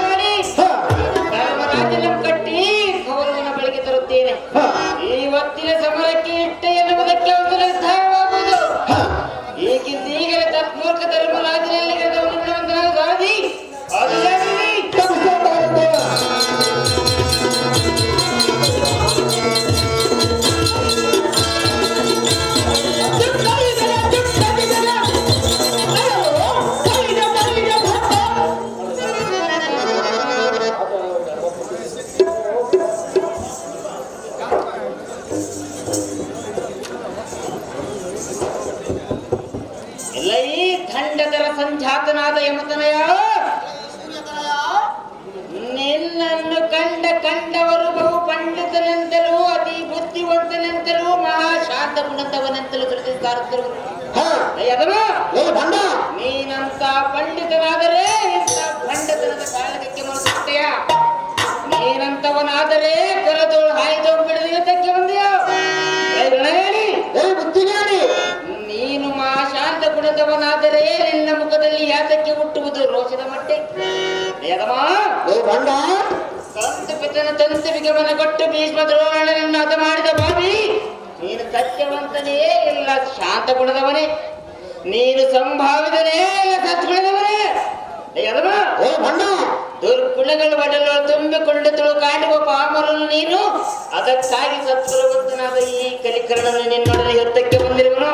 ಮಾಡಿ ಧರ್ಮರಾಜನ ಕಟ್ಟಿ ಕೌರವನ ಬಳಿಗೆ ತರುತ್ತೇನೆ. ಇವತ್ತಿನ ಸಮರಕ್ಕೆ ಇಟ್ಟ ಎನ್ನುವುದಕ್ಕೆ ಒಂದು ನಿರ್ಧಾರವಾಗುವುದು. ಈಗಲೇ ತತ್ಮೂರ್ಖ ಧರ್ಮರಾಜನಲ್ಲಿ ಸಾಧಿ ಸಂಜಾತನಾದ ಯಮತನಯ, ನಿನ್ನನ್ನು ಕಂಡವರು ಬಹು ಪಂಡಿತನೆಂತಲೂ ಅತಿ ಬುದ್ಧಿವಂತನೆಂತಲೂ ಮಹಾಶಾಂತ ಗುಣದವನೆಂತಲೂ ತಿಳಿಸಿದ್ದಾರು. ನೀನಂತ ಪಂಡಿತನಾದರೆ ಇಂಥ ಪಂಡಿತನದ ಕಾಳಗಕ್ಕೆ ಮನಸ್ಸುತ್ತೆಯ? ನೀನಂತವನಾದರೆ ಕರದೋಳು ಹಾಯ್ದೋಳು ಬಿಡದ ಯುದ್ಧಕ್ಕೆ ಬಂದೆಯೋ? ನೀನು ಮಹಾಶಾಂತ ಗುಣದವನಾದರೆ ನಿನ್ನ ಮುಖದಲ್ಲಿ ಯಾತಕ್ಕೆ ಹುಟ್ಟುವುದು ರೋಷದ ಮಟ್ಟೆ? ತಂತುವಿಗೆ ಮನಗೊಟ್ಟು ಭೀಷ್ಮ ದ್ರೋಣನನ್ನು ಹತ ಮಾಡಿದ ಬಾಬಿ, ನೀನು ಸತ್ಯವಂತನೇ ಇಲ್ಲ ಶಾಂತ ಗುಣದವನೇ? ನೀನು ಸಂಭಾವಿತನೇ ಇಲ್ಲ ಸತ್ಗುಣದವನೇ? ದುರ್ಗುಣಗಳು ಒಡಲು ತುಂಬಿಕೊಂಡು ತುಳುಕಾಡುವ ಪಾಮರನ್ನು ನೀನು, ಅದಕ್ಕಾಗಿ ಸತ್ಗುಣವಂತನಾದ ಈ ಕಲಿಕರಣನ್ನು ನಿನ್ನೊಡನೆ ಯುದ್ಧಕ್ಕೆ ಬಂದಿರುವನು.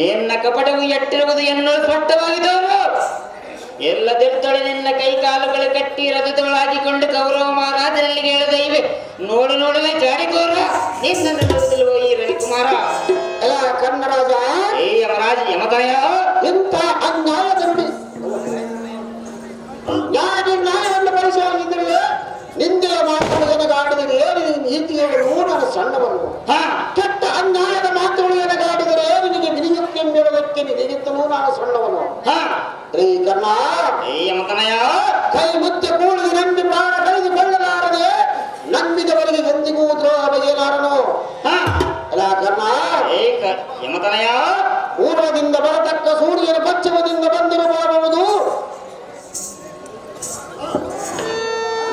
ನಿನ್ನ ಕಪಟವು ಎಟ್ಟಿರುವುದು ಎನ್ನುವುದು ಸ್ಪಷ್ಟವಾಗಿದ್ದವರು. ಎಲ್ಲದಿರ್ತೊಳೆ ನಿನ್ನ ಕೈ ಕಾಲುಗಳು ಕಟ್ಟಿ ರಥದೊಳಾಗಿಕೊಂಡು ಕೌರವ ಮಹಾರಾಜನಲ್ಲಿಗೆ ಹೇಳದ ಇವೆ. ನೋಡಲೇ ಜಾಡಿಕೋರ ನಿನ್ನನ್ನು ನೋಡುತ್ತಿಲ್ವೋ ಈ ರವಿಕುಮಾರ? ಕನ್ನಡರಾಜ, ಏ ಯಮರಾಜ ಯಮತನಯ, ಇಂಥ ಅನ್ಯಾಯದ ನ್ಯಾಯವನ್ನು ಪರಿಶೀಲಿಸಿದರೆ ನಿಂದೆ ಮಾತುಗಳು ನನಗಾಡಿದರೆ ನೀತಿ ಹೇಳಲು ನಾನು ಸಣ್ಣವನು. ಕೆಟ್ಟ ಅನ್ಯಾಯದ ಮಾತುಗಳು ನನಗಾಡಿದರೆ ನಿನಗೆ ವಿನಿಯುಕ್ತಿಯೆಂಬುದಕ್ಕೆ ನಿನಗಿತ್ತಲೂ ನಾನು ಸಣ್ಣವನು. ಕರ್ಣ, ಯಮತನಯ, ಕೈ ಮುಚ್ಚೆ ಕೂಡಿಗೆ ನಂಬಿ ಪ್ರಾಣ ಕಳೆದುಕೊಳ್ಳಲಾರದೆ ನಂಬಿದವರಿಗೆ ಎಂದಿಗೂ ದ್ರೋಹ ಬಗೆಯಲಾರನು. ಕರ್ಣ, ಯಮತನಯ, ಪೂರ್ವದಿಂದ ಬರತಕ್ಕ ಸೂರ್ಯನ ಪಶ್ಚಿಮದಿಂದ ಬಂದರು ಬರಬಹುದು.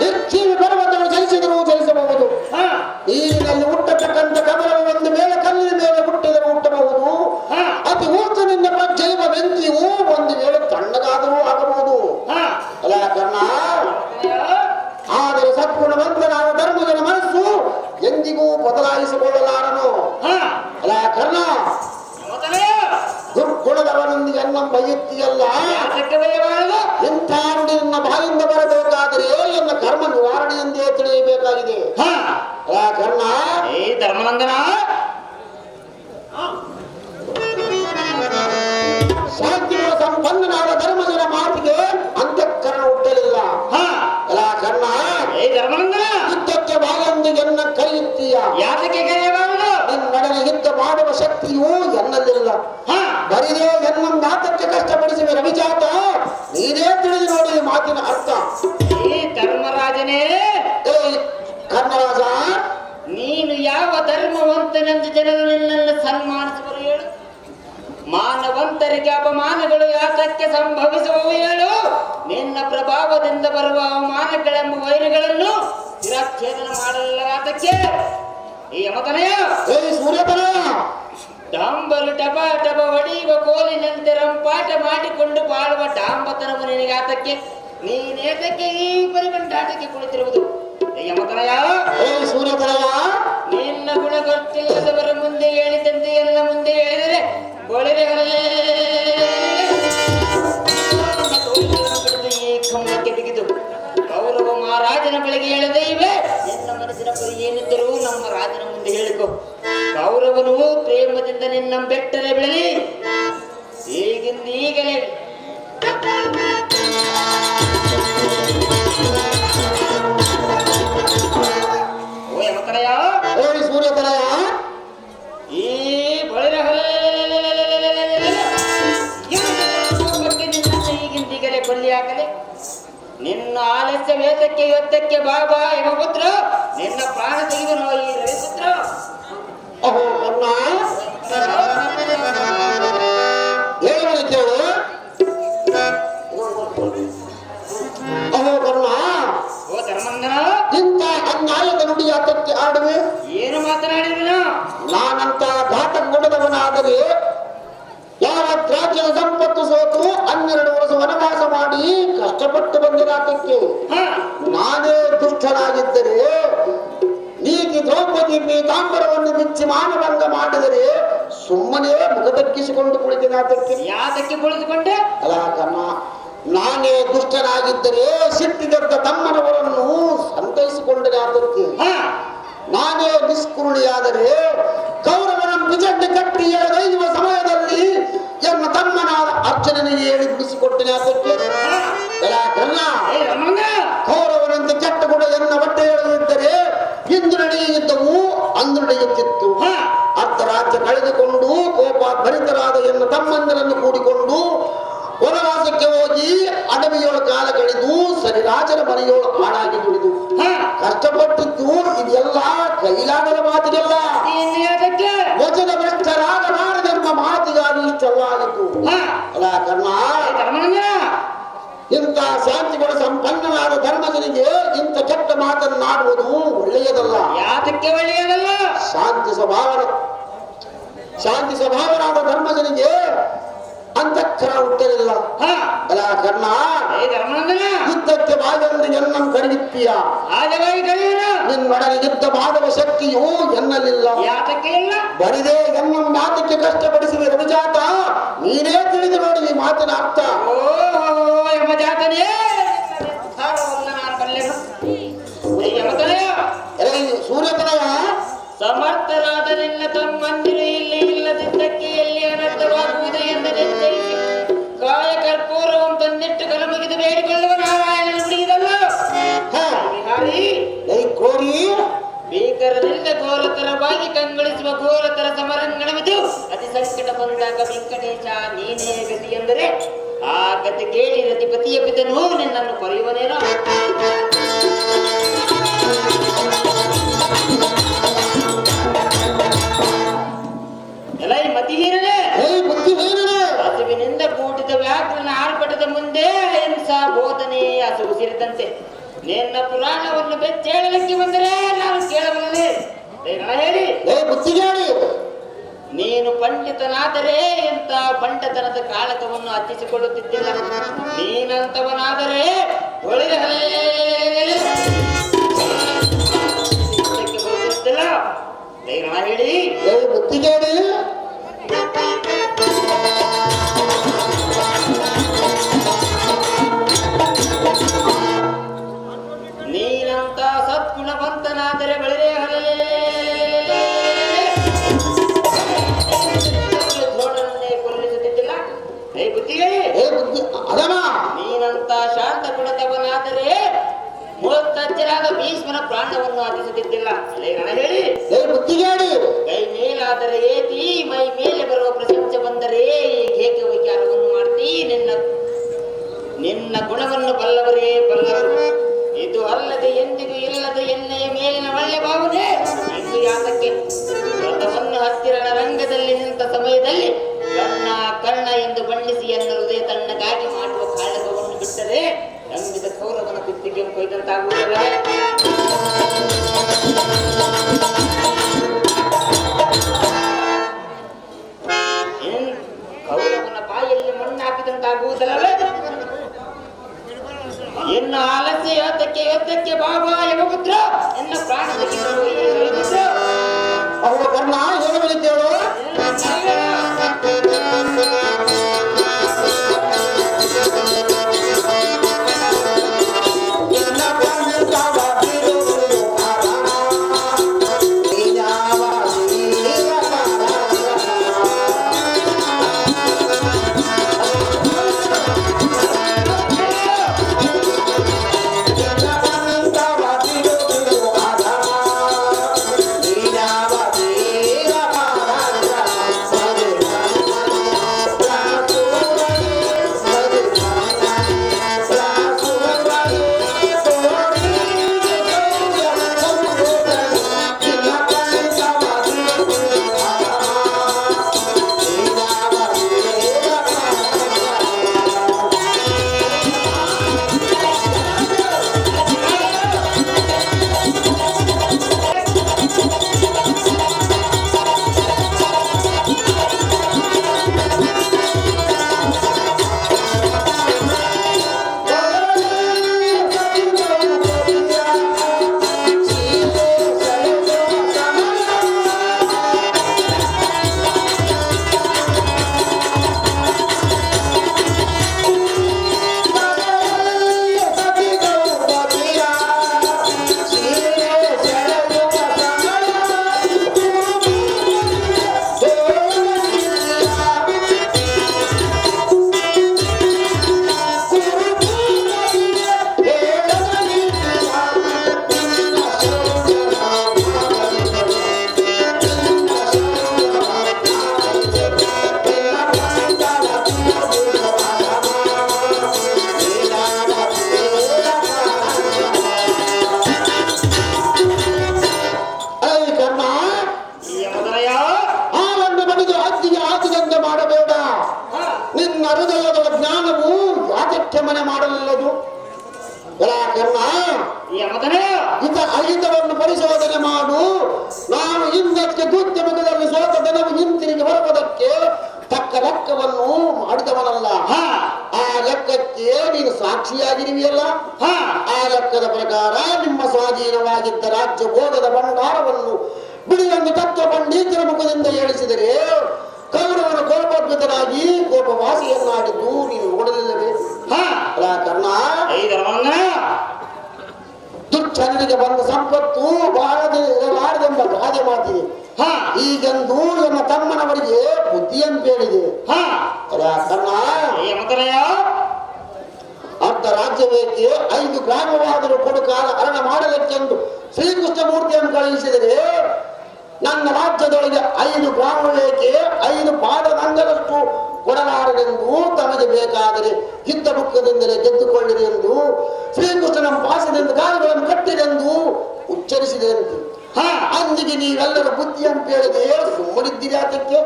ನಿರ್ಜೀವಿ ಪರ್ವತಗಳು ಚಲಿಸಿದರೂ ಚಲಿಸಬಹುದು. ನೀರಿನಲ್ಲಿ ಹುಟ್ಟತಕ್ಕಂಥ ಕಮಲವು ಒಂದು ಮೇಲೆ ಕಲ್ಲಿನ ಮೇಲೆ ಹುಟ್ಟಿದರೂ ಹುಟ್ಟಬಹುದು. ಅತಿ ಊರ್ಜನಿಂದ ಪ್ರಜ್ಜೈವ ಬೆಂಕಿಯೂ ಒಂದು ವೇಳೆ ತಣ್ಣಗಾದರೂ ಆಗಬಹುದು. ಅಲ್ಲ ಕರ್ಣ, ಆದರೆ ಸದ್ಗುಣವಂತನಾದ ಧರ್ಮಜನ ಮನಸ್ಸು ಎಂದಿಗೂ ಬದಲಾಯಿಸಿಕೊಳ್ಳಲಾರನು. ಅಲ್ಲ ಕರ್ಣ, ದುರ್ಗುಣದವನೊಂದಿಗೆ ಎನ್ನ ಬಯತ್ತಿಯಲ್ಲ. ಇಂಥ ನಿನ್ನ ಬಾಯಿಂದ ಬರಬೇಕಾದರೆ ಎನ್ನ ಕರ್ಮ ನಿವಾರಣೆ ಎಂದೇ ತಿಳಿಯಬೇಕಾಗಿದೆ. ಕರ್ಣ, ಧರ್ಮನಂದನ, ಶಾಂತಿಯ ಸಂಪನ್ನನಾದ ಧರ್ಮಜನ ಮಾತಿಗೆ ಅಂತಃಕರಣ ಹುಟ್ಟಲಿಲ್ಲ. ಕರ್ಣ, ಧರ್ಮನಂದನ, ಯುದ್ಧಕ್ಕೆ ಬಾಯೊಂದಿಗೆ ಎನ್ನ ಕರೆಯುತ್ತೀಯ. ಯಾತಕ್ಕೆ ಕರೆಯಬಾರದು? ನಿನ್ನೊಡನೆ ಯುದ್ಧ ಮಾಡುವ ಶಕ್ತಿಯೂ ಎನ್ನಲ್ಲಿಲ್ಲ. ಬರಿದೇ ಎನ್ನೊಂದು ಮಾತಕ್ಕೆ ಕಷ್ಟಪಡಿಸುವೆ ರವಿಜಾತ. ನೀನೇ ತಿಳಿದು ನೋಡಿ ಮಾತಿನ ಅರ್ಥ. ಈ ಧರ್ಮರಾಜನೇ, ಕರ್ಣರಾಜ, ನೀನು ಯಾವ ಧರ್ಮವಂತನೆಂದು ಜನರು ನಿನ್ನನ್ನು ಸನ್ಮಾನಿಸುವರು ಹೇಳು? ಮಾನವಂತರಿಗೆ ಅಪಮಾನಗಳು ಯಾತಕ್ಕೆ ಸಂಭವಿಸುವವು ಹೇಳು? ನಿನ್ನ ಪ್ರಭಾವದಿಂದ ಬರುವ ಅವಮಾನಗಳೆಂಬ ವೈರಿಗಳನ್ನು ಶಿರಚ್ಛೇದನ ಮಾಡಲಿಲ್ಲ ಯಾತಕ್ಕೆ? ಈ ಯಮತನಯ, ಸೂರ್ಯತನಯ, ಡಾಂಬಲು ಟಪ ಟಪ ಹೊಡೆಯುವ ಕೋಲಿನಂತೆ ರಂಪಾಟ ಮಾಡಿಕೊಂಡು ಬಾಳುವ ಡಾಂಬತನವು ನಿನಗೆ ಆತಕ್ಕೆ? ನೀನೇತಕ್ಕೆ ಈ ಪರಿಗಂಟಾಟಕ್ಕೆ ಕುಳಿತಿರುವುದು? ಯಮತನಯ, ಸೂರ್ಯತನಯ, ನಿನ್ನ ಗುಣ ಗೊತ್ತಿಲ್ಲದವರ ಮುಂದೆ ಹೇಳಿದಂತೆ ಎಲ್ಲ ಮುಂದೆ ಹೇಳಿದರೆ ಈ ಕಂಬಕ್ಕೆ ಬಿಗಿದು ಕೌರವ ಮಹಾರಾಜನ ಬಳಿಗೆ ಹೇಳದೇ ಇವೆ. ನಿನ್ನ ಮನಸ್ಸಿನ ಪರಿ ಏನಿದ್ದರೂ ನಮ್ಮ ರಾಜನ ಮುಂದೆ ಹೇಳಿಕೊ. ಕೌರವನು ಪ್ರೇಮದಿಂದ ನಿನ್ನ ಬೆಟ್ಟರೆ ಬೆಳಲಿ. ಈಗಲೇ ಓ ಯಮತನಯ, ಸೂರ್ಯತನಯ, ಈ ಬಳಿರ ಈಗಿಂದೀಗಲೇ ಕೊಲ್ಲಿ ಹಾಕಲೆ. ನಿನ್ನ ಆಲಸ್ಯ ವೇದಕ್ಕೆ ಯುದ್ಧಕ್ಕೆ ಬಾಬಾ ಯಮಪುತ್ರ, ನಿನ್ನ ಪ್ರಾಣ ತೆಗೆದನು ಈ ರವಿಪುತ್ರ. ಅಹೋ ಕರ್ಣ, ಏನು ವಂಶದವನಾದರೆ ಯಾವತ್ ರಾಜ್ಯದ ಸಂಪತ್ತು ಸೋತು 12 ವರ್ಷ ವನವಾಸ ಮಾಡಿ ಕಷ್ಟಪಟ್ಟು ಬಂದಿರಾತಕ್ಕೆ ನಾನೇ ದುಷ್ಟನಾಗಿದ್ದರೆ ನೀತಿ ದ್ರೌಪದಿ ಪೀತಾಂಬರವನ್ನು ಬಿಚ್ಚಿ ಮಾನಭಂಗ ಮಾಡಿದರೆ ಸುಮ್ಮನೆ ಮುಖ ತಗ್ಗಿಸಿಕೊಂಡು ಕುಳಿತಿನಾತಕ್ಕೆ. ಯಾತಕ್ಕೆ ಕುಳಿತುಕೊಂಡೆ? ಅಲ್ಲ ಕರ್ಣ, ನಾನೇ ದುಷ್ಟನಾಗಿದ್ದರೆ ಸಿಟ್ಟಿಗೆದ್ದ ತಮ್ಮನವರನ್ನು ಸಂತೈಸಿಕೊಂಡರೆ ಆತಕ್ಕೆ. ನಾನೇ ನಿಷ್ಕುರುಣಿಯಾದರೆ ಕೌರವನ ಬಿಜಡ್ಡಿ ಕಟ್ಟಿ ಎಳೆದೊಯ್ಯುವ ಸಮಯದಲ್ಲಿ ಎನ್ನ ತಮ್ಮನಾದ ಅರ್ಜುನನಿಗೆ ಎಬ್ಬಿಸಿಕೊಟ್ಟನೆ ಆತಕ್ಕೆ. ಅಲ್ಲ ಕರ್ಣ, ಕೌರವನಂತೆ ಕೆಟ್ಟ ಗುಣ ಎನ್ನ ಹೊಟ್ಟೆ ಎಳೆದಿದ್ದರೆ ಇಂದು ನಡೆಯುತ್ತಿದ್ದವು ಅಂದು ನಡೆಯುತ್ತಿತ್ತು. ಅರ್ಧ ರಾಜ್ಯ ಕಳೆದುಕೊಂಡು ಕೋಪ ಭರಿತರಾದ ಎನ್ನ ತಮ್ಮಂದಿರನ್ನು ಕೂಡಿಕೊಂಡು ವನವಾಸಕ್ಕೆ ಹೋಗಿ ಅಡವಿಯೋಳ ಕಾಲ ಕಳೆದು ಸರಿರಾಜನ ಮನೆಯೋಳು ಹಾಳಾಗಿ ದುಡಿದು ಕಷ್ಟಪಟ್ಟಿದ್ದು ಇದೆಲ್ಲ ಕೈಲಾಗದ ಮಾತಿಗೆಲ್ಲ ವಚನ ಭ್ರಷ್ಟರಾಗಬಾರದೆಂಬ ಮಾತಿಗಾಗಿ ಇಷ್ಟೆಲ್ಲ ಆಗಿತ್ತು. ಅಲ್ಲ ಕರ್ಣ, ಇಂಥ ಶಾಂತಿಗಳ ಸಂಪನ್ನನಾದ ಧರ್ಮಜನಿಗೆ ಇಂಥ ಕೆಟ್ಟ ಮಾತನ್ನಾಡುವುದು ಒಳ್ಳೆಯದಲ್ಲ. ಯಾತಕ್ಕೆ ಒಳ್ಳೆಯದಲ್ಲ? ಶಾಂತಿ ಸ್ವಭಾವನಾದ ಧರ್ಮಜನಿಗೆ ಅಂತಃಕರ ಹುಟ್ಟಲಿಲ್ಲ. ಅಲ್ಲ ಕರ್ಣ, ಯುದ್ಧಕ್ಕೆ ಬಾಗಂದು ಎನ್ನನ್ನು ಕರೆಯುತ್ತೀಯ, ನಿನ್ನೊಡನಿಗಿದ್ದ ಮಾಧವ ಶಕ್ತಿಯು ಎನ್ನಲಿಲ್ಲ. ಯಾತಕ್ಕೆ ಇಲ್ಲ? ಬರಿದೇ ಎನ್ನ ಮಾತಕ್ಕೆ ಕಷ್ಟಪಡಿಸುವ ರವಿಜಾತ, ನೀನೇ ತಿಳಿದು ನೋಡಿ ಈ ಮಾತಿನ ಅರ್ಥ. ಸೂರ್ಯತನಯ ಸಮರ್ಥರಾದ ನಿನ್ನ ತಮ್ಮಂದಿರು ಇಲ್ಲಿ ಇಲ್ಲದಿದ್ದಕ್ಕೆ ಎಲ್ಲಿ ಅನರ್ಥವಾಗುವುದು ಎಂದು ನಿರ್ಧರಿಸಿ ಕಾಯ ಕರ್ಪೂರವನ್ನು ತಂದಿಟ್ಟು ಕಲ ಮುಗಿದು ಬೇಡಿಕೊಳ್ಳುವ ನಾರಾಯಣನ ನುಡಿಯುವುದಲ್ಲ. ಕೋರಿ ಭೀಕರನಿಂದ ಘೋರತರ ಬಾಗಿ ಕಂಗೊಳಿಸುವ ಘೋರತರ ಸಮರಂಗಣವಿದು ಅತಿ ಸಂಕಟ ಬಂದಾಗ ವೆಂಕಟೇಶ ನೀನೇ ಗತಿ ಎಂದರೆ ಆ ಗತಿ ಕೇಳಿ ರತಿಪತಿಯ ಪಿತನು ನಿನ್ನನ್ನು ಕೊರೆಯುವನೇನೋ. ಎಲೈ ಮತಿಹೀನನೇ, ಹಸುವಿನಿಂದ ಕೂಡಿದ ವ್ಯಾಕರಣ ಆರ್ಭಟದ ಮುಂದೆ ಅಹಿಂಸಾ ಬೋಧನೆ ಹಸುವು ಸೇರಿದಂತೆ ನಿನ್ನ ಪುರಾಣವನ್ನು ಬೆಚ್ಚೇಳಲಿಕ್ಕೆ ಬಂದರೆ ನಾನು ಕೇಳಬಲ್ಲದೆ ಹೇಳಿ. ನೀನು ಪಂಡಿತನಾದರೆ ಇಂಥ ಪಂಡಿತನದ ಕಾಳಕವನ್ನು ಹಚ್ಚಿಸಿಕೊಳ್ಳುತ್ತಿದ್ದಿಲ್ಲ. ನೀನಂತವನಾದರೆ ಬರುತ್ತಿದ್ದಿಲ್ಲ. ಹೇಳಿ ಬುದ್ಧಿಗೇಡಿ. ನೀನಂತ ಸದ್ಗುಣವಂತನಾದರೆ ಬಳಿರೇ ದ್ರೋಣನನ್ನೇ ಕೊಲ್ಲಿಸುತ್ತಿದ್ದಿಲ್ಲ. ನೀನಂತ ಶಾಂತ ಗುಣದವನಾದರೆ ಮೂವತ್ತಜ್ಜರಾದ ಭೀಷ್ಮನ ಪ್ರಾಣವನ್ನು ಹತಿಸುತ್ತಿದ್ದಿಲ್ಲ. ಹೇಳಿ ಕೈ ಮೇಲಾದರೆ ಏತಿ ಮೈ ಮೇಲೆ ಬರುವ ಪ್ರಶಂಸೆ ಬಂದರೆ ಏಕೆ ವಿಚಾರವನ್ನು ಮಾಡ್ತೀ? ನಿನ್ನ ಗುಣವನ್ನು ಬಲ್ಲವರೇ ಬಲ್ಲವರು. ಇದು ಅಲ್ಲದೆ ಎಂದಿಗೂ ಇಲ್ಲದ ಎಣ್ಣೆಯ ಮೇಲಿನ ಒಳ್ಳೆ ಭಾವನೆ ಇದು ಯಾತಕ್ಕೆ? ರಥವನ್ನು ಹತ್ತಿರನ ರಂಗದಲ್ಲಿ ನಿಂತ ಸಮಯದಲ್ಲಿ ಕರ್ಣ ಎಂದು ಬಣ್ಣಿಸಿ ಎನ್ನ ಹೃದಯ ತಣ್ಣಗಾಗಿ ಮಾಡುವ ಕಾಳಗವನ್ನು ಬಿಟ್ಟರೆ ನಂಬಿದ ಕೌರವನ ಕುತ್ತಿಗೆ ಕೊಯ್ದಂತಾಗುವುದಲ್ಲ. ಕೌರವನ ಬಾಯಲ್ಲಿ ಮಣ್ಣು ಹಾಕಿದಂತಾಗುವುದಲ್ಲವೇ? ಎನ್ನ ಆಲಸ್ಯ ಯೋಧಕ್ಕೆ ಬಾಬಾ ಯಮಪುತ್ರ ಎನ್ನ ಪ್ರಾಣ ತೆಗೆದರು ಅವರ ಕರ್ಣ ಹೇಳಬಲಿದ್ದೇಳು. ಕರ್ಣ, ಯಮಧನಯ ಅಹಿತವನ್ನು ಪರಿಶೋಧನೆ ಮಾಡು. ನಾನು ಹಿಂದಕ್ಕೆ ಕೃತ್ಯ ಮುಖದಲ್ಲಿ ಸೋತ ಧನವು ಹಿಂತಿರುಗಿ ಬರುವುದಕ್ಕೆ ತಕ್ಕ ಲೆಕ್ಕವನ್ನು ಮಾಡಿದವನಲ್ಲ. ಆ ಲೆಕ್ಕಕ್ಕೆ ನೀನು ಸಾಕ್ಷಿಯಾಗಿರುವಿಯಲ್ಲ. ಆ ಲೆಕ್ಕದ ಪ್ರಕಾರ ನಿಮ್ಮ ಸ್ವಾಧೀನವಾಗಿದ್ದ ರಾಜ್ಯ ಭೋಗದ ಭಂಡಾರವನ್ನು ಬಿಡಿಯೊಂದು ತತ್ವ ಪಂಡಿತರ ಮುಖದಿಂದ ಹೇಳಿಸಿದರೆ ಕೌರವನ ಕೋಪೋದ್ಭುತನಾಗಿ ಕೋಪವಾಸಿಯನ್ನಾಡಿದ್ದು ನೀನು ನೋಡಲಿಲ್ಲವೇ? ಕರ್ಣ, ದುರ್ಚನಿಗೆ ಬಂದ ಸಂಪತ್ತು ಬಾಳದೆಂಬ ಗಾದೆ ಮಾತಿದೆ. ಈಗೆಂದು ನನ್ನ ತಮ್ಮನವರಿಗೆ ಬುದ್ಧಿಯಂತ ಹೇಳಿದೆ. ಕರ್ಣ, ಅರ್ಧ ರಾಜ್ಯ ಬೇಕೆ 5 ಗ್ರಾಮವಾದರೂ ಕೊಡುಕಾಲ ಹರಣ ಮಾಡಲಿಕ್ಕೆಂದು ಶ್ರೀಕೃಷ್ಣ ಮೂರ್ತಿಯನ್ನು ಕಳುಹಿಸಿದರೆ ನನ್ನ ರಾಜ್ಯದೊಳಗೆ 5 ಗ್ರಾಮ ಬೇಕೆ 5 ಪಾದದಂಗಲಷ್ಟು ಕೊಡಲಾರದೆಂದು ತಮಗೆ ಬೇಕಾದರೆ ಯುದ್ಧ ಮುಖದಿಂದಲೇ ಗೆದ್ದುಕೊಳ್ಳಿರಿ ಎಂದು ಶ್ರೀಕೃಷ್ಣನ ಪಾಸದಿಂದ ಕಾಲುಗಳನ್ನು ಕಟ್ಟಿದೆಂದು ಉಚ್ಚರಿಸಿದೆಂತೆ. ಅಂದಿಗೆ ನೀವೆಲ್ಲರೂ ಬುದ್ಧಿ ಅಂತ ಹೇಳಿದೆ ಸುಮ್ಮನಿದ್ದೀರಿ. ಅದಕ್ಕೆ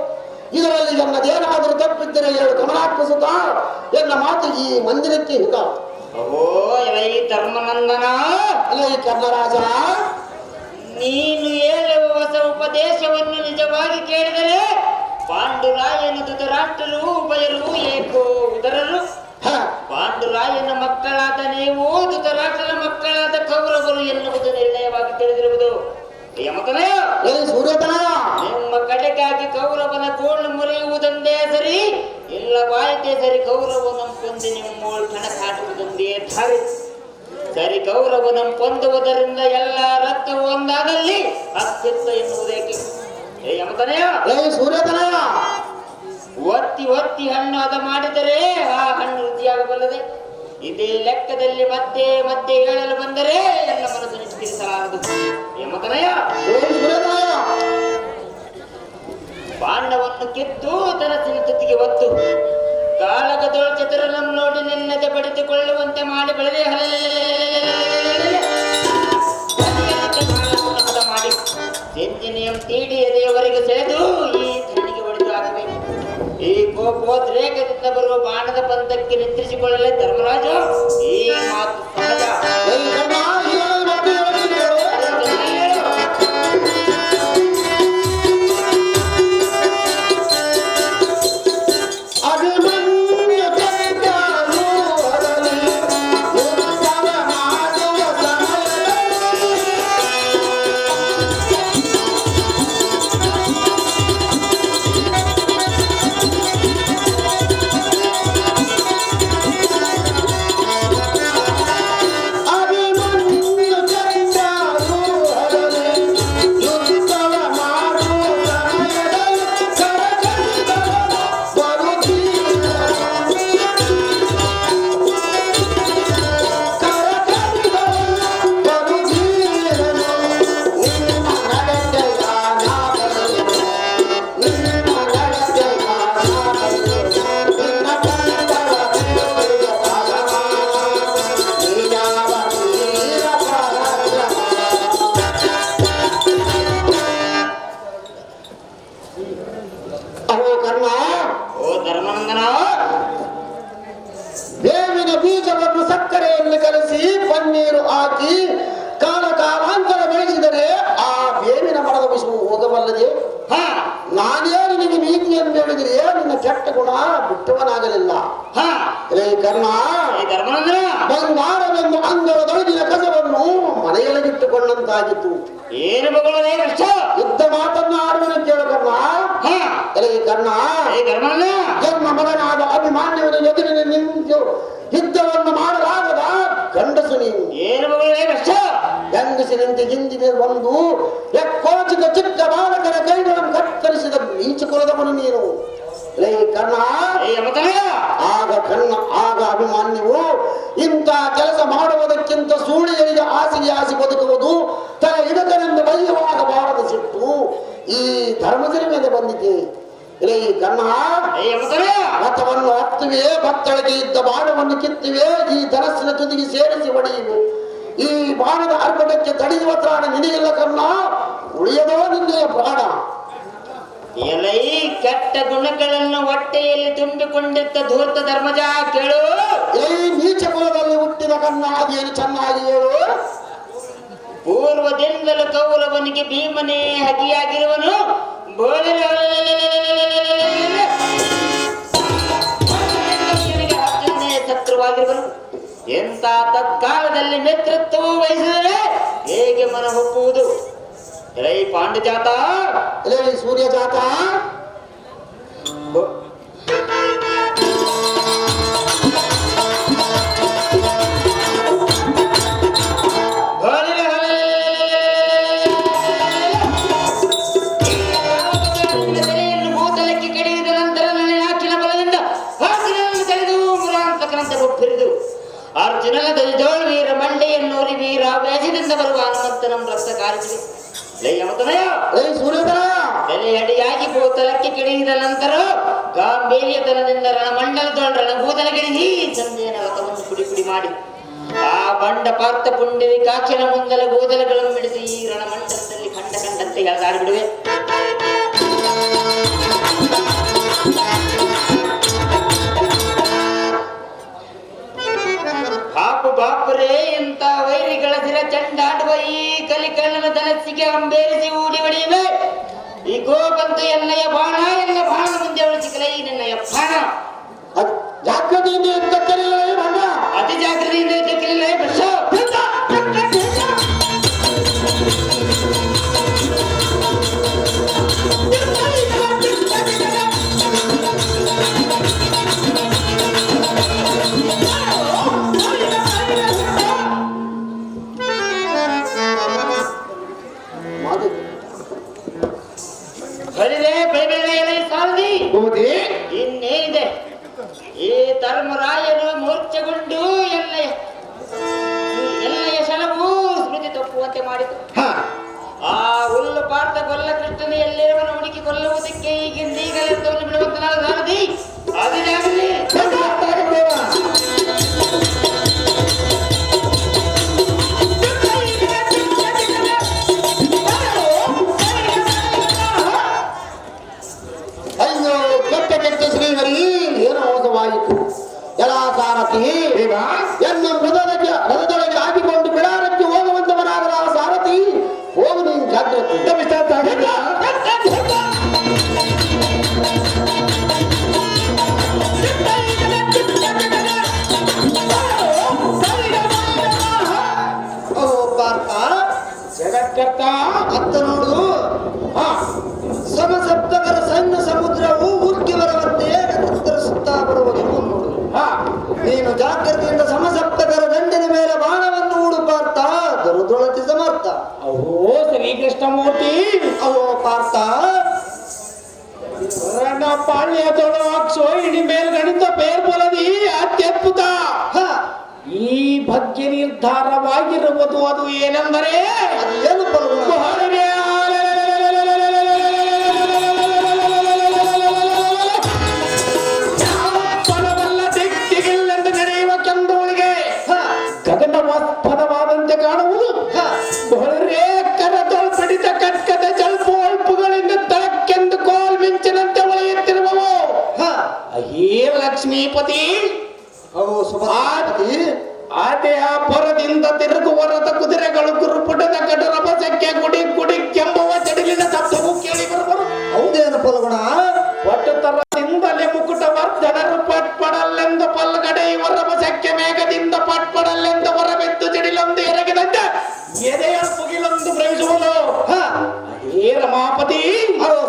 ಇದರಲ್ಲಿ ನನ್ನದೇನಾದರೂ ತಪ್ಪಿದ್ದರೆ ಹೇಳು ಕಮಲಾತ್ಮಸುತ ಎನ್ನ ಮಾತು ಈ ಮಂದಿರಕ್ಕೆ ಹಿತ. ಧರ್ಮನಂದನ, ಕರ್ಣರಾಜ, ನೀನು ಹೇಳುವ ಹೊಸ ಉಪದೇಶವನ್ನು ನಿಜವಾಗಿ ಕೇಳಿದರೆ ಪಾಂಡುರಾಯನ ಧೃತರಾಷ್ಟ್ರರು ಉಭಯರು ಏಕೋ ಉದರರು. ಪಾಂಡುರಾಯನ ಮಕ್ಕಳಾದ ನೀವು ಧೃತರಾಷ್ಟ್ರನ ಮಕ್ಕಳಾದ ಕೌರವರು ಎನ್ನುವುದು ನಿರ್ಣಯವಾಗಿ ತಿಳಿದಿರುವುದು. ಯಮಕನಯ, ನಿಮ್ಮ ಕಡೆಗಾಗಿ ಕೌರವನ ಗೋಳು ಮುರಿಯುವುದೊಂದೇ ಸರಿ, ಇಲ್ಲವಾಯಿತೇ ಸರಿ ಕೌರವನ ಕೊಂದು ನಿಮ್ಮ ಕಣಕಾಟುವುದೊಂದೇ ದಾರಿ. ಸರಿ ಕೌರವನ ಹೊಂದುವುದರಿಂದ ಎಲ್ಲ ರಕ್ತವು ಒಂದಾದಲ್ಲಿ ಅತ್ಯುತ್ತ ಎನ್ನುವುದೇಕೆ? ಯಮತನಯ, ಒತ್ತಿ ಒತ್ತಿ ಹಣ್ಣು ಅದ ಮಾಡಿದರೆ ಆ ಹಣ್ಣು ರುಚಿಯಾಗಬಲ್ಲದೆ. ಇದೇ ಲೆಕ್ಕದಲ್ಲಿ ಮತ್ತೆ ಮತ್ತೆ ಹೇಳಲು ಬಂದರೆ ಎಲ್ಲ ಮನಸ್ಸು ನಿಷ್ಕರಿಸಲಾರದು. ಯಮತನಯ, ಬಾಂಡವನ್ನು ಕಿತ್ತು ತನಸಿನ ತುತ್ತಿಗೆ ಒತ್ತು ಕಾಳಗದೊಳ ಚತುರನನ್ನು ನೋಡಿ ನಿನ್ನದೆ ಬಡಿದುಕೊಳ್ಳುವಂತೆ ಮಾಡಿ ಬೆಳೆದೇ ಮಾಡಿ ಸೆಂಚಿನಿಯಂ ತೀಡಿ ಎದೆಯವರೆಗೆ ಸೆಳೆದು ಈ ಧರಣಿಗೆ ಹೊಡೆದು ಆಗಬೇಕು. ಈ ಕೋಪೋದ್ರೇಕದಿಂದ ಬರುವ ಬಾಣದ ಪಂಥಕ್ಕೆ ನಿಂತ್ರಿಸಿಕೊಳ್ಳಲೇ ಧರ್ಮರಾಜ ಈ ಮಾತು ಸಹಜ. ಬೇವಿನ ಬೀಜವನ್ನು ಸಕ್ಕರೆಯಲ್ಲಿ ಕಲಸಿ ಪನ್ನೀರು ಹಾಕಿ ಕಾಲಾಂತರ ಬೆಳೆಸಿದರೆ ಆ ಬೇವಿನ ಮರದ ವಿಷವು ಹೋಗಬಲ್ಲದೆ. ನಾನೇನು ನಿಮಗೆ ನೀತಿಯನ್ನು ಹೇಳಿದ್ರೆ ನಿನ್ನ ಕೆಟ್ಟ ಗುಣ ಬಿಟ್ಟವನಾಗಲಿಲ್ಲ. ಕರ್ಣ, ಬಂಗಾರವೆಂದು ಅಂಗರದೊಳಗಿನ ಕಸವನ್ನು ಮನೆಯೊಳಗಿಟ್ಟುಕೊಂಡಂತಾಗಿತ್ತು. ಏನು ಮಗಳೇ ಯುದ್ಧ ಮಾತನ್ನಾಡುವನ ಕೇಳು ಕರ್ಣ. ಕರ್ಣ, ಜನ್ಮ ಮಗನಾದ ಅಭಿಮಾನ್ಯವನ ಎದುರಿನ ನಿಂತು ಯುದ್ಧವನ್ನು ಮಾಡಲಾಗದ ಗಂಡಸು ನೀನು. ಏನು ಮಗಳೇ ಗಂಡಸಿನಂತೆ ಹಿಂದಿನ ಒಂದು ಎಕ್ಕೋಚಿತ ಚಿಕ್ಕ ಬಾಲಕರ ಕೈಗಳನ್ನು ಕತ್ತರಿಸಿದ ನೀಚ ಕುಲದವನು ನೀನು. ಕರ್ಣ, ಆಗ ಅಭಿಮಾನ್ಯವು ಇಂಥ ಕೆಲಸ ಮಾಡುವುದಕ್ಕಿಂತ ಸೂಳಿಯರಿಗೆ ಹಾಸಿಗೆ ಬದುಕುವುದು ತನ್ನ ಹಿಡಕನೆಂದು ಬಯ್ಯವಾಗಬಾರದು ಸಿಟ್ಟು ಈ ಧರ್ಮದ ಮೇಲೆ ಬಂದಿದೆ. ಕರ್ಣ, ರಥವನ್ನು ಹತ್ತುವೆ, ಭತ್ತಳಿಗೆ ಇದ್ದ ಬಾಣವನ್ನು ಕಿತ್ತುವೆ, ಈ ಧನಸ್ಸಿನ ತುದಿಗೆ ಸೇರಿಸಿ ಹೊಡೆಯುವೆ. ಈ ಬಾಣದ ಅರ್ಪಣಕ್ಕೆ ತಡೆಯುವ ತ್ರಾಣ ನಿನಗಿಲ್ಲ ಕರ್ಣ, ಉಳಿಯದೋ ನಿನ್ನೆಯ ಪ್ರಾಣ. ಎಲೈ ಕೆಟ್ಟ ಗುಣಗಳನ್ನು ಹೊಟ್ಟೆಯಲ್ಲಿ ತುಂಬಿಕೊಂಡಿದ್ದ ಧೂರ್ತ ಧರ್ಮಜ ಕೇಳು. ಈ ನೀಚ ಕುಲದಲ್ಲಿ ಹುಟ್ಟಿದ ಕಣ್ಣಾಗಿಯನ್ನು ಚೆನ್ನಾಗಿ ಹೇಳು. ಪೂರ್ವದಿಂದಲೂ ಕೌರವನಿಗೆ ಭೀಮನೇ ಹಗಿಯಾಗಿರುವನು. ಅರ್ಜುನನೇ ಶತ್ರುವಾಗಿರುವನು. ಎಂತ ತತ್ಕಾಲದಲ್ಲಿ ನೇತೃತ್ವ ವಹಿಸಿದರೆ ಹೇಗೆ ಮನ ಒಪ್ಪುವುದು? ಎಲೈ ಪಾಂಡಜಾತ, ಎಲೈ ಸೂರ್ಯಜಾತ, ಭೂತಲಕ್ಕೆ ಕಡಿದ ನಂತರ ನನ್ನ ಆಚಿನ ಬಲದಿಂದ ಹಾಕಿನನ್ನು ತೆಗೆದು ಮುರಾಂತಕನಂತೆ ಒಪ್ಪಿರಿದು ಅರ್ಜುನನ ದಜೋಳ್ ವೀರ ಮಂಡೆಯನ್ನು ವೀರ ವ್ಯಾಜದಿಂದ ಬರುವ ಹನುಮಂತನ ರಕ್ತ ಕಾರಿಸಿದೆ. ತಲೆ ಅಡಿಯಾಗಿ ಭೂತಲಕ್ಕೆ ಕಿಡಿದ ನಂತರ ಗಾಂಭೀರ್ಯತನದಿಂದ ರಣಮಂಡಲದೊಳ ರಣಭೂತಲಗಿಳಿಸಿ ಸಂಜೆಯ ರಥವನ್ನು ಪುಡಿ ಪುಡಿ ಮಾಡಿ ಆ ಬಂಡ ಪಾರ್ಥ ಪುಂಡಿರಿ ಕಾಚಿನ ಮುಂದಲ ಗೋದಲಗಳನ್ನು ಹಿಡಿದು ಈ ರಣಮಂಡಲದಲ್ಲಿ ಕಂಡ ಕಂಡಂತೆ ಎಳೆದಾಡಿ ಬಿಡುವೆ. ಪಾಪು ಬಾಪುರೇ, ಇಂಥ ವೈರಿಗಳ ಸಿರ ಚಂಡಾಡುವ ಈ ಕಲಿಕಣ್ಣನ ಧನಸ್ಸಿಗೆ ಅಂಬೇರಿಸಿ ಊಡಿ ಹೊಡೆಯುವೆ. ಈ ಗೋಪಂತು ಎನ್ನಯ ಬಾಣ, ಎನ್ನ ಬಾಣದ ಮುಂದೆ ಅವಳು ಸಿಕ್ಕಲೈ ನಿನ್ನಯ ಬಾಣ. ಜಾಗ್ರತೆಯಿಂದ ಅತಿ ಜಾಗ್ರತೆಯಿಂದ ಇದ್ದಕ್ಕಿಲ್ಲ ಬಸ್. ಇನ್ನೇನಿದೆ, ಈ ಧರ್ಮರಾಯನು ಮೂರ್ಛೆಗೊಂಡು ಎಲ್ಲೆಯ ಶಲವು ಸ್ಮೃತಿ ತಪ್ಪುವಂತೆ ಮಾಡಿತು. ಆ ಹುಲ್ಲು ಪಾರ್ಥ ಕೊಲ್ಲ ಕೃಷ್ಣನ ಎಲ್ಲಿರುವನು ಹುಡುಕಿ ಕೊಲ್ಲುವುದಕ್ಕೆ ಈಗಲೇ ಬಿಡುವಂತ ನಾವು ಸಾರದಿ ಅದು ಜಾಗಲಿ. ಎಲ್ಲ ಸಾರಥಿ ಎನ್ನ ರಥದೊಳಗೆ ಹಾಕಿಕೊಂಡು ಬಿಡಾರಕ್ಕೆ ಹೋಗುವಂತವನಾಗದ ಆ ಸಾರಥಿ ಹೋಗು, ನೀನು ಜಾಗ್ರತೆ. ಪಾರ್ಥ ಜಗತ್ಕರ್ತ ಅತ್ತ ನೋಡು, ಸಮಸಪ್ತಕರ ಸಣ್ಣ ಸಮುದ್ರವು ಉಕ್ಕಿ ಬರುವಂತೆ ಉತ್ತರಿಸುತ್ತಾ ಬರುವುದು ನೋಡು. ನೀನು ಜಾಗ್ರತೆಯಿಂದ ಸಮಸಪ್ತಕರ ದಂಡಿನ ಮೇಲೆ ಬಾಣವನ್ನು ಹೂಡು ಪಾರ್ಥ, ದುರುದೊಳತಿ ಸಮರ್ಥ. ಓ ಶ್ರೀಕೃಷ್ಣಮೂರ್ತಿ, ಅವೋ ಪಾರ್ಥ, ಪಾಳ್ಯದೊಳ ಇಡೀ ಮೇಲ್ಗಣಿತ ಬೇರ್ಬಲದಿ ಅತ್ಯದ್ಭುತ. ಈ ಬಗ್ಗೆ ನಿರ್ಧಾರವಾಗಿರುವುದು ಅದು ಏನೆಂದರೆ ಅದು ಏನು ದಿಕ್ಕಿಗಿಲ್ಲೆಂದು ನಡೆಯುವ ಕೆಂದೋಳಿಗೆ ಗಗನವಾದಂತೆ ಕಾಣುವುದು. ಕರದೊಳ ಪಡಿತ ಕಟ್ಕದ ಜಲ್ಪು ಅಲ್ಪುಗಳಿಂದ ತಳಕ್ಕೆಂದು ಕೋಲ್ ಮಿಂಚಿನಂತೆ ಒಳೆಯುತ್ತಿರುವವು. ಹೇ ಲಕ್ಷ್ಮೀಪತಿ, ಆತೆಯ ಪೊರದಿಂದ ತಿರುಗುವ ರಥ ಕುದುರೆಗಳು ಗುರುಪುಟದ ಕಟರ ಬಸಕ್ಕೆ ಗುಡಿ ಗುಡಿ ಕೆಂಬುವ ಚಡಿಲಿನ ಶಬ್ದವು ಕೇಳಿ ಬರುವರು. ಹೌದೇನು ಫಲಗುಣ? ಒಟ್ಟು ತರದಿಂದಲೇ ಮುಕುಟ ವರ್ಧನರು ಪಟ್ಪಡಲ್ಲೆಂದು ಪಲ್ಗಡೆ ಇವರ ಬಸಕ್ಕೆ ಮೇಘದಿಂದ ಪಟ್ಪಡಲ್ಲೆಂದು ಹೊರಬೆದ್ದು ಚಡಿಲೊಂದು ಎರಗಿದಂತೆ ಎದೆಯ ಮುಗಿಲೊಂದು ಪ್ರವೇಶಿಸುವುದು. ಹೇ ರಮಾಪತಿ,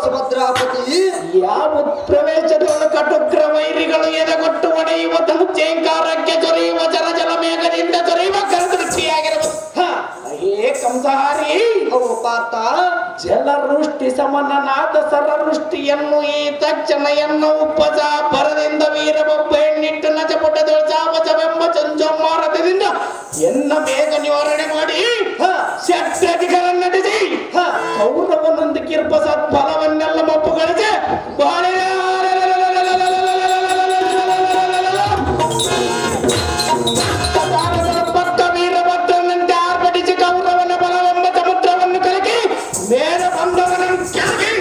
ಸುಭದ್ರಾಪತಿ, ಯಾವ ಪ್ರವೇಶದೊಳ ಕಟುಗ್ರ ವೈರಿಗಳು ಎದೆಗೊಟ್ಟು ಒಡೆಯುವ ಚೇಂಕಾರಕ್ಕೆ ಜೊರೆಯುವ ಜಲ ಮೇಘದಿಂದ ಜೊರೆಯುವ ಕರದೃಷ್ಟಿಯಾಗಿರುವುದು. ಹೇ ಕಂಸಹಾರಿ, ಪಾರ್ಥ, ಜಲವೃಷ್ಟಿ ಸಮನನಾದ ಸರವೃಷ್ಟಿಯನ್ನು ಈ ತಕ್ಷಣೆಯನ್ನು ಉಪಜ ಪರದಿಂದ ವೀರಬೊಬ್ಬ ಹೆಣ್ಣಿಟ್ಟು ನಜಪುಟದೊಳಜಾವಜವೆಂಬ ಚಂಚೋಮಾರತದಿಂದ ಎನ್ನ ಬೇಗ ನಿವಾರಣೆ ಮಾಡಿ ಶಕ್ತಿಗಳನ್ನು ನಟಿಸಿ ಕೌರವನೊಂದು ಕಿರ್ಪ ಸತ್ಫಲವನ್ನೆಲ್ಲ ಮಪ್ಪುಗಳಿಸಿ ಬಾಳೆ ಭಕ್ತ ವೀರಭದ್ರನಂತೆ ಆರ್ಭಟಿಸಿ ಕೌರವನ ಬಲವೆಂಬ ಸಮುದ್ರವನ್ನು ಕಲಕಿ ಮೇಲೆ ಬಂದವನನ್ನು ಕೆಳಗೆ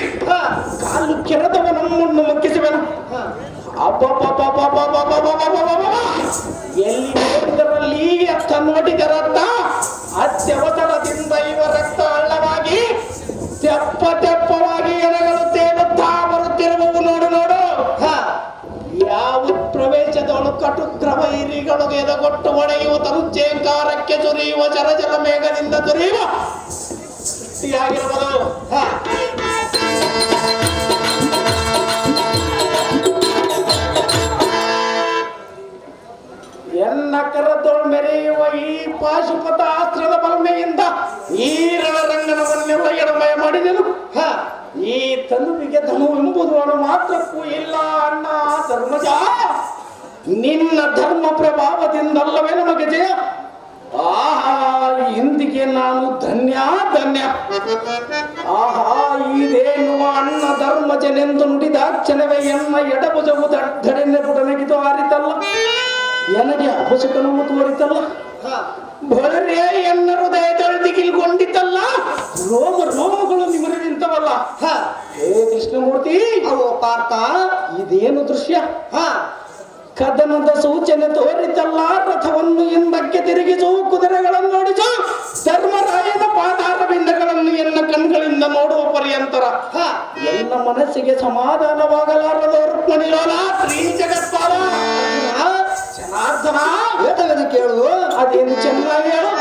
ಕಾಲು ಶೃಂಗಾರಕ್ಕೆ ಸುರಿಯುವ ಚರಚರ ಮೇಘದಿಂದ ಸುರಿಯುವ ಆಗಿರಬಹುದು. ಎನ್ನ ಕರದೊಳ್ ಮೆರೆಯುವ ಈ ಪಾಶುಪತ ಅಸ್ತ್ರದ ಬಲ್ಮೆಯಿಂದ ಈ ರಣರಂಗನವನ್ನೆಲ್ಲ ಎಡಮಯ ಮಾಡಿದೆನು. ಈ ತನುವಿಗೆ ಧನು ಎಂಬುದು ಅಣು ಮಾತ್ರಕ್ಕೂ ಇಲ್ಲ ಅಣ್ಣ ಧರ್ಮಜ. ನಿನ್ನ ಧರ್ಮ ಪ್ರಭಾವದಿಂದಲ್ಲವೇ ನಮಗೆ ಜಯ. ಆಹಾ, ಇಂದಿಗೆ ನಾನು ಧನ್ಯ ಧನ್ಯ. ಆಹಾ, ಇದೇನುವ ಅಣ್ಣ ಧರ್ಮಜನೆಂದು ನುಡಿದ ಕ್ಷಣವೇ ಎನ್ನ ಎಡಭುಜವು ದಡ್ಡನೆ ಪುಟನಗಿದು ಹಾರಿತಲ್ಲ, ನನಗೆ ಅಪಶಕನವು ತೋರಿತಲ್ಲ, ಬರೇ ಎನ್ನ ಹೃದಯದೊಳದಿಗಿಲ್ಗೊಂಡಿತಲ್ಲ, ರೋಮ ರೋಮಗಳು ನಿಮಗೆ ನಿಂತವಲ್ಲ. ಹೇ ಕೃಷ್ಣಮೂರ್ತಿ, ಅವೋ ಪಾರ್ಥ, ಇದೇನು ದೃಶ್ಯ? ಕದನದ ಸೂಚನೆ ತೋರಿತಲ್ಲ, ರಥವನ್ನು ಹಿಂದಕ್ಕೆ ತಿರುಗಿಸು, ಕುದುರೆಗಳನ್ನು ನೋಡಿಸು, ಧರ್ಮರಾಯನ ಪಾದಾರ ಬಿಂದಗಳನ್ನು ಎನ್ನ ಕಣ್ಗಳಿಂದ ನೋಡುವ ಪರ್ಯಂತರ ಎಲ್ಲ ಮನಸ್ಸಿಗೆ ಸಮಾಧಾನವಾಗಲಾರದು. ರುಕ್ಮಿಣಿಲೋಲ, ಶ್ರೀ ಜಗತ್ಪಾಲ ಜನಾರ್ದನ, ವೇದವೇದ ಕೇಳು. ಅದೇನು ಚೆನ್ನಾಗಿ ಹೇಳು.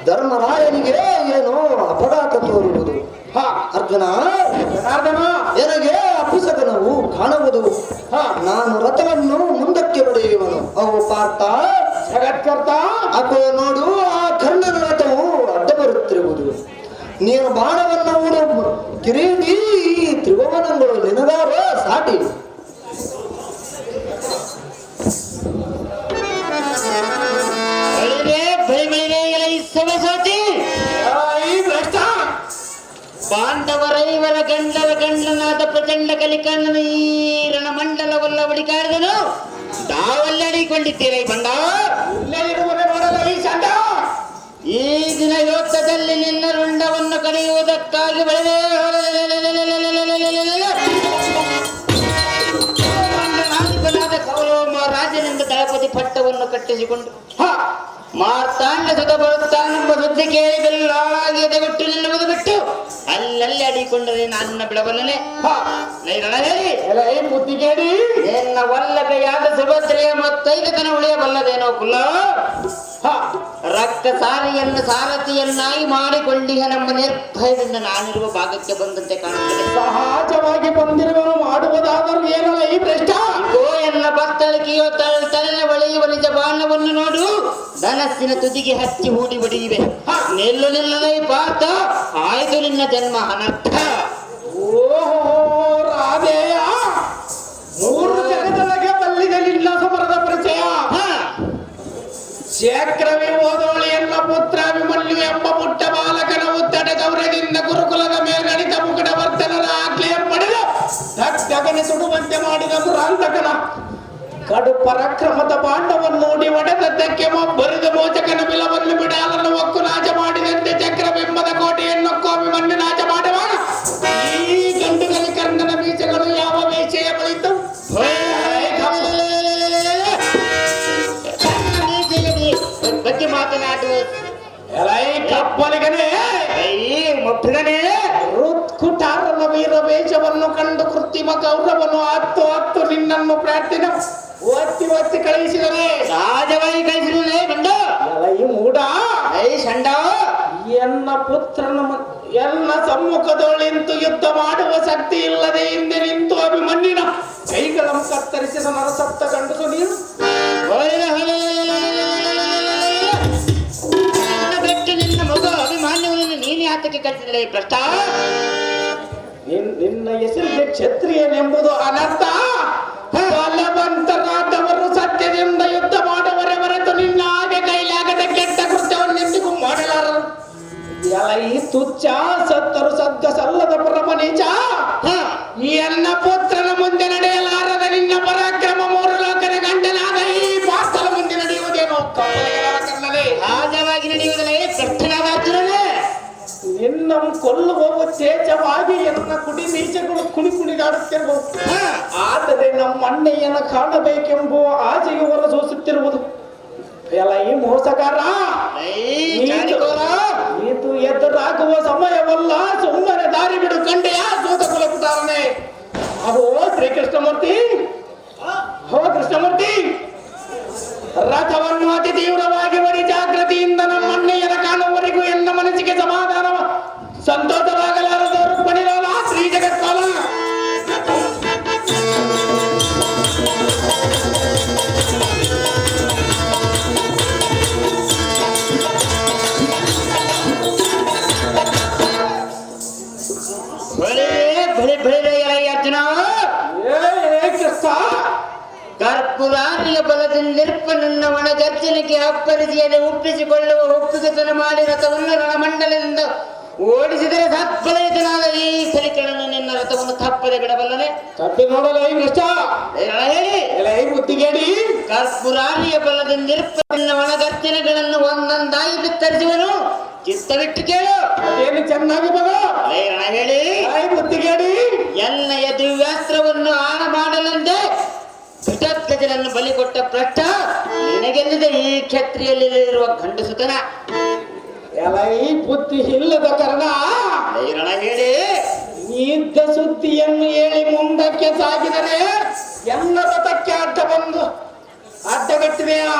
ಧರ್ಮರಾಯನಿಗೆ ಏನು ಅಪಘಾತ ತೋರುವುದು. ಅರ್ಜುನ, ನನಗೆ ಅಪಸಗನವು ಕಾಣುವುದು. ನಾನು ರಥವನ್ನು ಮುಂದಕ್ಕೆ ಬಡಿಯುವನು. ಅವು ಪಾರ್ಥ ಜಗತ್ಕರ್ತ, ಅದು ನೋಡು, ಆ ಕರ್ಣನ ರಥವು ಅಡ್ಡ ಬರುತ್ತಿರುವುದು. ನೀನು ಬಾಣವನ್ನು ಹೂಡು ಕಿರೀಟಿ, ತ್ರಿಭುವನಗಳು ನಿನಗಾರ ಸಾಟಿ. ಪಾಂಡವರೈವರ ಗಂಡರ ಗಂಡನಾದ ಪ್ರಚಂಡ ಕಲಿಕಣ್ಣನ ಈ ರಣಮಂಡಲವಲ್ಲ ಬಡಿಕಾಡಿದನು. ತಾವಲ್ಲಡಿಕೊಂಡಿದ್ದೀರೈ ಬಂಡ. ಇಲ್ಲೇ ಇರುವರೆ ನೋಡಲು ಈ ದಿನ ಯೋತ್ತದಲ್ಲಿ ನಿನ್ನ ರುಂಡವನ್ನು ಕಡಿಯುವುದಕ್ಕಾಗಿ ಕೌರವ ರಾಜನಿಂದ ದಳಪತಿ ಪಟ್ಟವನ್ನು ಕಟ್ಟಿಸಿಕೊಂಡು ಮಾರ್ತಾಂಡ ಸುತ ಬರುತ್ತಾನೆಂಬ ಸುದ್ದಿ ಕೇಳಿ ಬೆಲ್ಲಾಗಿ ಎದೆಗೊಟ್ಟು ನಿಲ್ಲುವುದು ಬಿಟ್ಟು ಅಲ್ಲಲ್ಲಿ ಅಡಿಕೊಂಡರೆ ನನ್ನ ಬಿಡಬಲ್ಲನೆ ಬುದ್ಧಿಗೇಡಿ ನಿನ್ನ ವಲ್ಲಭೆಯಾದ ಸುಭದ್ರೆಯ ಮತ್ತೈದತನ ಉಳಿಯಬಲ್ಲದೇನೋ ಕುಲ್ಲ ರಕ್ತ ಸಾರಿಯನ್ನು ಸಾರಥಿಯನ್ನಾಗಿ ಮಾಡಿಕೊಂಡಿಹ ನಮ್ಮ ನಿರ್ಭಯದಿಂದ ನಾನಿರುವ ಭಾಗಕ್ಕೆ ಬಂದಂತೆ ಕಾಣುತ್ತದೆ. ಸಹಜವಾಗಿ ಬಂದಿರುವನು ಮಾಡುವುದಾದರೂ ಏನಲ್ಲ ಈ ಭ್ರಷ್ಟ ಎನ್ನ ಬತ್ತಳಿಕೆಯೋ ತಲೆನ ಬಳಿಯುವ ನಿಜ ಬಾಣವನ್ನು ನೋಡು ಧನಸ್ಸಿನ ತುದಿಗೆ ಹಚ್ಚಿ ಹೂಡಿ ಬಡಿಯಿವೆ. ನಿಲ್ಲಲೇ ಪಾತ ಆಯ್ತು ನಿನ್ನ ಜನ್ಮ ಅನರ್ಥ. ಓಹೋ ರಾಧೇಯ ಮೂರು ಜಗದೊಳಗೆ ಬಲ್ಲಿಗಲಿಲ್ಲ ಸಮರದ ಪರಿಚಯ ಚಕ್ರವಿ ಓದೋಳಿ ಎನ್ನ ಪುತ್ರ ಅಭಿಮನ್ಯು ಎಂಬ ಪುಟ್ಟ ಬಾಲಕನ ಉತ್ತಡ ಗೌರವದಿಂದ ಗುರುಕುಲದ ಮೇಲ್ಗಣಿತ ಮುಕುಟ ವರ್ತನರ ಆಜ್ಞೆಯ ಪಡೆದು ದಗ್ಗನೆ ಸುಡುವಂತೆ ಮಾಡಿದ ಮುರಾಂತಕನ ಕಡು ಪರಾಕ್ರಮದ ಬಾಂಡವನ್ನು ನೋಡಿ ಒಡೆದದ್ದಕ್ಕೆ ಬರಿದ ಮೋಚಕನ ಬಿಲವನ್ನು ಬಿಡಾಲನ್ನು ಒಕ್ಕು ನಾಶ ಮಾಡಿದಂತೆ ಚಕ್ರಬಿಂಬದ ಕೋಟೆಯನ್ನು ಅಭಿಮನ್ಯು ನಾಶ ಮಾಡುವಾಗ ಈ ಗಂಡುಗಲಿ ಕರ್ಣನ ಬೀಜಗಳು ಯಾವ ವೇಷೆಯ ಬಳಿತು ಬಗ್ಗೆ ಮಾತನಾಡುವ ಕಪ್ಪಲಿಗನೇ ಮೊಟ್ಟಗನೇ ಋತ್ಕುಟಾರನ ವೀರ ವೇಷವನ್ನು ಕಂಡು ಕೃತ್ರಿಮ ಗೌರವನು ಹತ್ತು ನಿನ್ನನ್ನು ಪ್ರಾರ್ಥನೆ ಒತ್ತಿ ಕಳುಹಿಸಿದರೆ ಸಹಜವಾಗಿ ಕಳಿಸಿರಲೇ ಬಂದ ಈ ಮೂಡ ಸಂಡ ಎನ್ನ ಪುತ್ರನ ಎಲ್ಲ ಸಮ್ಮುಖದೊಳಿಂತು ಯುದ್ಧ ಮಾಡುವ ಶಕ್ತಿ ಇಲ್ಲದೆ ಹಿಂದೆ ನಿಂತು ಅಭಿಮನ್ಯುನ ಕೈಗಳನ್ನು ಕತ್ತರಿಸಿದ ನರಸಪ್ತ ಗಂಡಸು ನೀನು ಬಿಟ್ಟು ನಿನ್ನ ಮಗ ಅಭಿಮಾನ್ಯವನ್ನು ನೀನೇ ಆತಕ್ಕೆ ಕಳಿಸಿದರೆ ಭ್ರಷ್ಟ. ನಿನ್ನ ಹೆಸರಿಗೆ ಕ್ಷತ್ರಿಯನೆಂಬುದು ಅನರ್ಥ. ಬಲವಂತರಾದವರು ಸತ್ಯದಿಂದ ಯುದ್ಧ ಮಾಡುವರೆ ಹೊರತು ನಿನ್ನ ಹಾಗೆ ಕೈಲಾಗದ ಕೆಟ್ಟ ಕೃತ್ಯವನ್ನು ಎಂದಿಗೂ ಮಾಡಲಾರರು. ಈ ತುಚ್ಛ ಸತ್ತರು ಸದ್ದ ಸಲ್ಲದ ಪರಮ ನೀಚ ಎನ್ನ ಪುತ್ರನ ಮುಂದೆ ನಡೆಯಲಾರದ ನಿನ್ನ ಪರಾಕ್ರಮ ಮೂರು ಲೋಕದ ಗಂಡನಾದ ಈ ಪಾರ್ಥನ ಮುಂದೆ ನಡೆಯುವುದೇನೋ ಕನ್ನಡೇ ಸಹಜವಾಗಿ ನಡೆಯುವುದಲ್ಲೇ ಕರ್ತನಾದಾರ್ಜುನನೇ ನಿನ್ನ ಕೊಲ್ಲುವ ಉದ್ದೇಶವಾಗಿ ಎನ್ನ ಕುಡಿ ನೀಚಗಳು ಕುಣಿದಾಡುತ್ತಿರಬಹುದು. ಆದರೆ ನಮ್ಮ ಅಣ್ಣಯ್ಯನ ಕಾಣಬೇಕೆಂಬುವ ಆಸೆಯು ಹೊರಸೂಸುತ್ತಿರುವುದು. ಈ ಮೋಸಗಾರ ಇದು ಎದುರಾಗುವ ಸಮಯವಲ್ಲ, ಸುಮ್ಮನೆ ದಾರಿ ಬಿಡು ಕಂಡೆಯ ಸೂತ ಕುಲಪುಟಾರನೆ. ಅಹೋ ಶ್ರೀಕೃಷ್ಣಮೂರ್ತಿ, ಹೋ ಕೃಷ್ಣಮೂರ್ತಿ, ರಥವನ್ನು ಅತಿ ತೀವ್ರವಾಗಿ ಬಡಿ ಜಾಗೃತಿಯಿಂದ ನಮ್ಮ ಅಣ್ಣಯ್ಯನ ಕಾಣುವವರೆಗೂ ಎನ್ನ ಮನಸ್ಸಿಗೆ ಸಮಾಧಾನ ಸಂತೋಷವಾಗಲಾರದವರು ಪಣಿರೋಣ ಶ್ರೀ ಜಗತ್ಕಾಲ. ಅರ್ಜುನ ಕರ್ಪುರಾರಿಯ ಬಲದಿಂದಿರ್ಪ ನನ್ನ ಒಣಗರ್ಜನೆಗೆ ಅಪ್ಪರಿಸಿಯನ್ನು ಒಪ್ಪಿಸಿಕೊಳ್ಳುವ ಒಪ್ಪಿಗೆತನ ಮಾಡಿ ರಥವನ್ನು ರಣಮಂಡಲದಿಂದ ಓಡಿಸಿದರೆ ಸತ್ಫಲಿತನಾದ ಈ ಕಲಿಕಳನ್ನು ನಿನ್ನ ರಥವನ್ನು ತಪ್ಪದೆ ಬಿಡಬಲ್ಲನೆ. ತಪ್ಪಿ ನೋಡಲ್ಲ ಈ ಕೃಷ್ಣ ಹೇಳಿ ಬುದ್ಧಿಗೇಡಿ. ಕರ್ಪುರಾರಿಯ ಬಲದಿಂದಿರ್ಪ ನಿನ್ನ ಒಣಗರ್ಜನೆಗಳನ್ನು ಒಂದೊಂದಾಗಿ ಬಿತ್ತರಿಸುವನು. ಚಿತ್ತವಿಟ್ಟು ಕೇಳು, ಅದೇನು ಚೆನ್ನಾಗಿ ಬಗ ಹೇಳಿ ಬುದ್ಧಿಗೇಡಿ. ಎಲ್ಲ ದಿವ್ಯಾಸ್ತ್ರವನ್ನು ಆಣ ಮಾಡಲೆಂದೇ ಘಟೋತ್ಕಜನನ್ನು ಬಲಿ ಕೊಟ್ಟ ಭ್ರಷ್ಟ ನಿನಗೆಲ್ಲಿದೆ ಈ ಕ್ಷತ್ರಿಯಲ್ಲಿರುವ ಗಂಡಸುತನ. ಈ ಬುದ್ಧಿ ಇಲ್ಲದ ಕಾರಣ ಹೇಳಿ ಇದ್ದ ಸುದ್ದಿಯನ್ನು ಹೇಳಿ ಮುಂದಕ್ಕೆ ಸಾಗಿದರೆ ಎಲ್ಲ ರಥಕ್ಕೆ ಅಡ್ಡ ಬಂದು ಅಡ್ಡಗಟ್ಟಿದೆಯಾ?